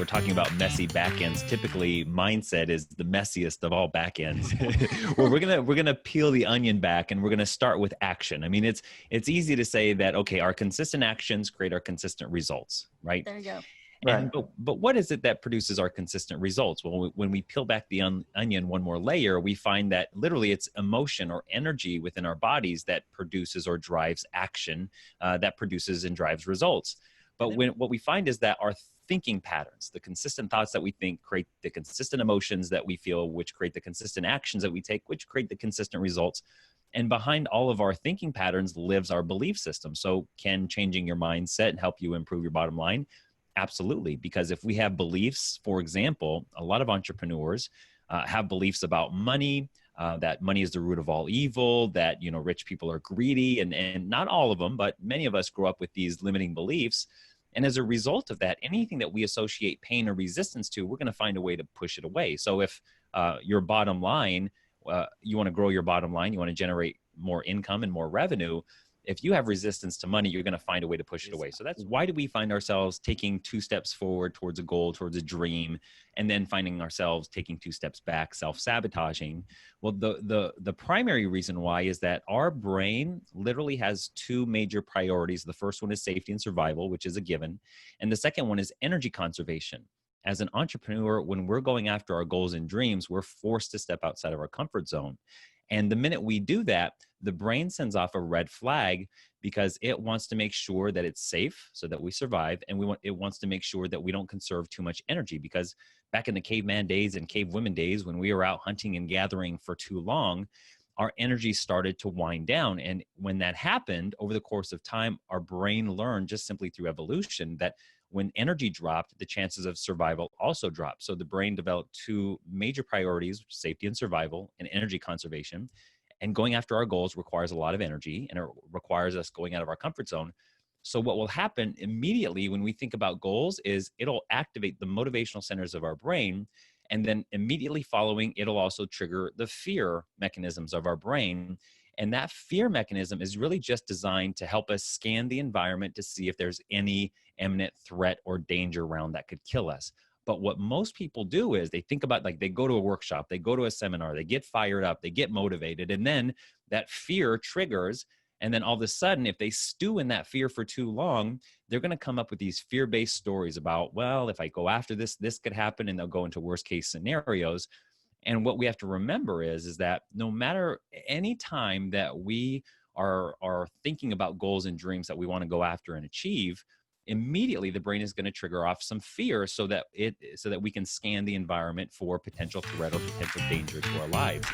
we're talking about messy backends, typically mindset is the messiest of all backends. Well, we're gonna peel the onion back, and we're gonna start with action. I mean, it's easy to say that, okay, our consistent actions create our consistent results, right? There you go. And but what is it that produces our consistent results? Well, when we peel back the onion one more layer, we find that literally it's emotion or energy within our bodies that produces or drives action, that produces and drives results. But what we find is that our thinking patterns, the consistent thoughts that we think, create the consistent emotions that we feel, which create the consistent actions that we take, which create the consistent results. And behind all of our thinking patterns lives our belief system. So can changing your mindset help you improve your bottom line? Absolutely. Because if we have beliefs, for example, a lot of entrepreneurs have beliefs about money, that money is the root of all evil, that, you know, rich people are greedy, and not all of them, but many of us grow up with these limiting beliefs. And as a result of that, anything that we associate pain or resistance to, we're going to find a way to push it away. So if your bottom line, you want to grow your bottom line, you want to generate more income and more revenue, if you have resistance to money, you're going to find a way to push it away. So that's why do we find ourselves taking 2 steps forward towards a goal, towards a dream, and then finding ourselves taking 2 steps back, self-sabotaging? Well, the primary reason why is that our brain literally has 2 major priorities. The first one is safety and survival, which is a given. And the second one is energy conservation. As an entrepreneur, when we're going after our goals and dreams, we're forced to step outside of our comfort zone. And the minute we do that, the brain sends off a red flag because it wants to make sure that it's safe so that we survive. And it wants to make sure that we don't conserve too much energy, because back in the caveman days and cavewomen days, when we were out hunting and gathering for too long, our energy started to wind down. And when that happened over the course of time, our brain learned just simply through evolution that when energy dropped, the chances of survival also dropped. So the brain developed 2 major priorities: safety and survival, and energy conservation. And going after our goals requires a lot of energy, and it requires us going out of our comfort zone. So what will happen immediately when we think about goals is it'll activate the motivational centers of our brain. And then immediately following, it'll also trigger the fear mechanisms of our brain. And that fear mechanism is really just designed to help us scan the environment to see if there's any imminent threat or danger around that could kill us. But what most people do is they think about, like, they go to a workshop, they go to a seminar, they get fired up, they get motivated, and then that fear triggers. And then all of a sudden, if they stew in that fear for too long, they're going to come up with these fear-based stories about, well, if I go after this, this could happen, and they'll go into worst case scenarios. And what we have to remember is that no matter any time that we are thinking about goals and dreams that we want to go after and achieve, immediately the brain is going to trigger off some fear so that we can scan the environment for potential threat or potential danger to our lives.